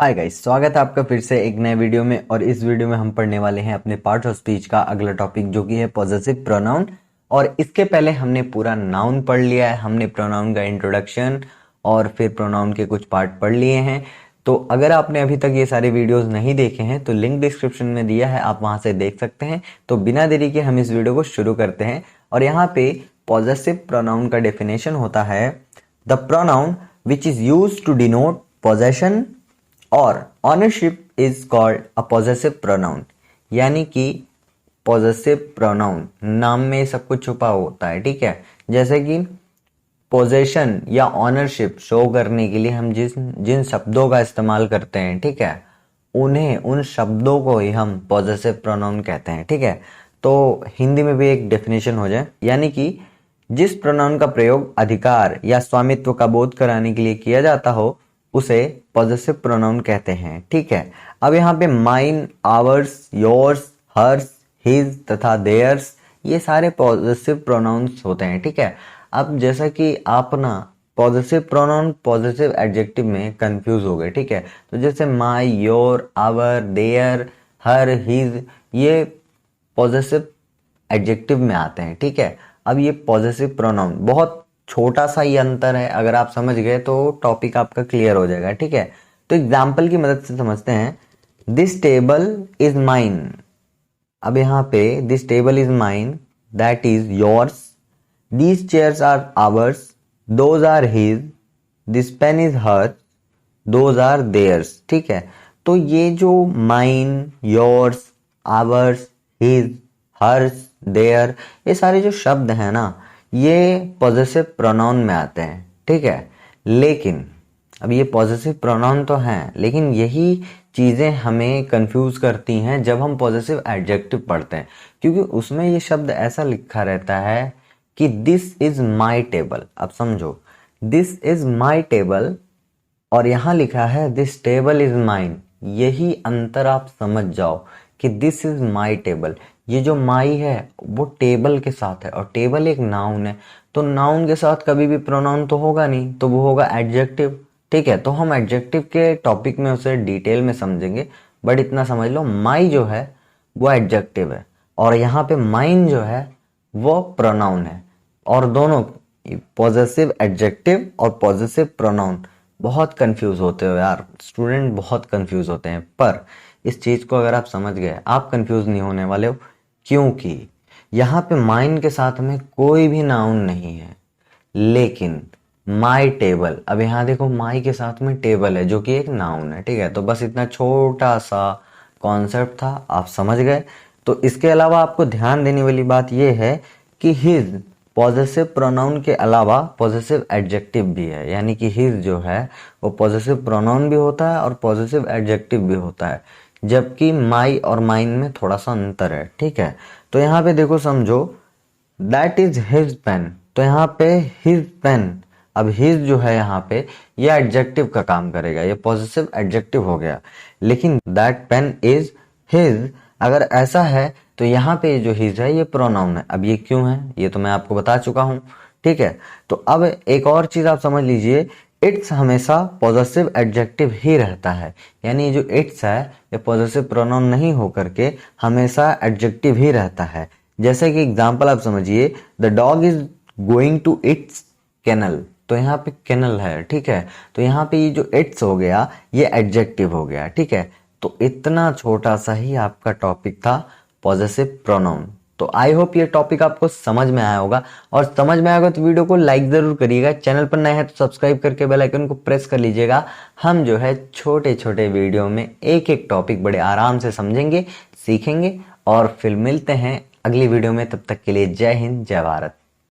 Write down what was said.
Hi guys, स्वागत है आपका फिर से एक नए वीडियो में। और इस वीडियो में हम पढ़ने वाले हैं अपने पार्ट ऑफ स्पीच का अगला टॉपिक, जो कि है पॉजेसिव प्रोनाउन। और इसके पहले हमने पूरा नाउन पढ़ लिया है, हमने प्रोनाउन का इंट्रोडक्शन और फिर प्रोनाउन के कुछ पार्ट पढ़ लिए हैं। तो अगर आपने अभी तक ये सारे वीडियोस नहीं देखे हैं तो लिंक डिस्क्रिप्शन में दिया है, आप वहां से देख सकते हैं। तो बिना देरी के हम इस वीडियो को शुरू करते हैं। और यहाँ पे पॉजेसिव प्रोनाउन का डेफिनेशन होता है the pronoun which is used to denote possession और ownership is called a possessive pronoun. यानी कि पॉजेसिव प्रोनाउन नाम में सब कुछ छुपा होता है, ठीक है। जैसे कि पोजेशन या ऑनरशिप शो करने के लिए हम जिन शब्दों का इस्तेमाल करते हैं, ठीक है, उन शब्दों को ही हम पॉजेसिव प्रोनाउन कहते हैं, ठीक है। तो हिंदी में भी एक डेफिनेशन हो जाए, यानी कि जिस प्रोनाउन का प्रयोग अधिकार या स्वामित्व का बोध कराने के लिए किया जाता हो उसे पॉजेसिव प्रोनाउन कहते हैं, ठीक है। अब यहाँ पे mine, ours, yours, hers, his तथा देयर्स, ये सारे पॉजेसिव प्रोनाउंस होते हैं, ठीक है। अब जैसा कि आप ना पॉजेसिव प्रोनाउन पॉजेसिव एडजेक्टिव में कंफ्यूज हो गए, ठीक है। तो जैसे my, your, our, their, her, his, ये पॉजेसिव एडजेक्टिव में आते हैं, ठीक है। अब ये पॉजेसिव प्रोनाउन बहुत छोटा सा ही अंतर है, अगर आप समझ गए तो टॉपिक आपका क्लियर हो जाएगा, ठीक है। तो एग्जाम्पल की मदद से समझते हैं। This table is mine. अब यहाँ पे this table is mine, that is yours. These chairs are ours, those are his. This pen is hers, those are theirs, ठीक है। तो ये जो mine, yours, ours, his, hers, their, ये सारे जो शब्द हैं ना, ये पॉजेसिव प्रोनाउन में आते हैं, ठीक है। लेकिन अब ये पॉजेसिव प्रोनाउन तो हैं, लेकिन यही चीज़ें हमें कंफ्यूज करती हैं जब हम पॉजेसिव एडजेक्टिव पढ़ते हैं, क्योंकि उसमें ये शब्द ऐसा लिखा रहता है कि दिस इज माई टेबल। अब समझो, दिस इज माई टेबल और यहाँ लिखा है दिस टेबल इज माइन। यही अंतर आप समझ जाओ कि दिस इज माई टेबल, ये जो माई है वो टेबल के साथ है, और टेबल एक नाउन है। तो नाउन के साथ कभी भी प्रोनाउन तो होगा नहीं, तो वो होगा एडजेक्टिव, ठीक है। तो हम एडजेक्टिव के टॉपिक में उसे डिटेल में समझेंगे, बट इतना समझ लो माई जो है वो एडजेक्टिव है और यहाँ पे माइन जो है वो प्रोनाउन है। और दोनों पॉजेसिव एडजेक्टिव और पॉजेसिव प्रोनाउन बहुत कंफ्यूज होते हो यार, स्टूडेंट बहुत कंफ्यूज होते हैं। पर इस चीज को अगर आप समझ गए, आप कंफ्यूज नहीं होने वाले हो, क्योंकि यहाँ पे माइन के साथ में कोई भी नाउन नहीं है। लेकिन माई टेबल, अब यहाँ देखो माई के साथ में टेबल है जो कि एक नाउन है, ठीक है। तो बस इतना छोटा सा कॉन्सेप्ट था, आप समझ गए। तो इसके अलावा आपको ध्यान देने वाली बात यह है कि हिज पॉजेसिव प्रोनाउन के अलावा पॉजेसिव एडजेक्टिव भी है, यानी कि हिज जो है वो पॉजेसिव प्रोनाउन भी होता है और पॉजेसिव एडजेक्टिव भी होता है, जबकि माई और माइन में थोड़ा सा अंतर है, ठीक है। तो यहाँ पे देखो, समझो, दैट इज हिज पेन। तो यहाँ पे हिज पेन, अब हिज जो है यहाँ पे ये एडजेक्टिव का काम करेगा, ये पॉजेसिव एडजेक्टिव हो गया। लेकिन दैट पेन इज हिज, अगर ऐसा है तो यहाँ पे जो हिज है ये प्रोनाउन है। अब ये क्यों है ये तो मैं आपको बता चुका हूँ, ठीक है। तो अब एक और चीज आप समझ लीजिए, इट्स हमेशा पॉजेसिव एडजेक्टिव ही रहता है, यानी जो इट्स है ये पॉजेसिव प्रोनाउन नहीं होकर के हमेशा एडजेक्टिव ही रहता है। जैसे कि एग्जांपल आप समझिए, the dog is going to its kennel. तो यहाँ पे केनल है, ठीक है। तो यहाँ पे ये जो इट्स हो गया ये एडजेक्टिव हो गया, ठीक है। तो इतना छोटा सा ही आपका टॉपिक था पॉजेसिव प्रोनाउन। तो आई होप ये टॉपिक आपको समझ में आया होगा, और समझ में आएगा तो वीडियो को लाइक जरूर करिएगा। चैनल पर नए हैं तो सब्सक्राइब करके बेल आइकन को प्रेस कर लीजिएगा। हम जो है छोटे छोटे वीडियो में एक एक टॉपिक बड़े आराम से समझेंगे, सीखेंगे, और फिर मिलते हैं अगली वीडियो में। तब तक के लिए जय हिंद, जय भारत।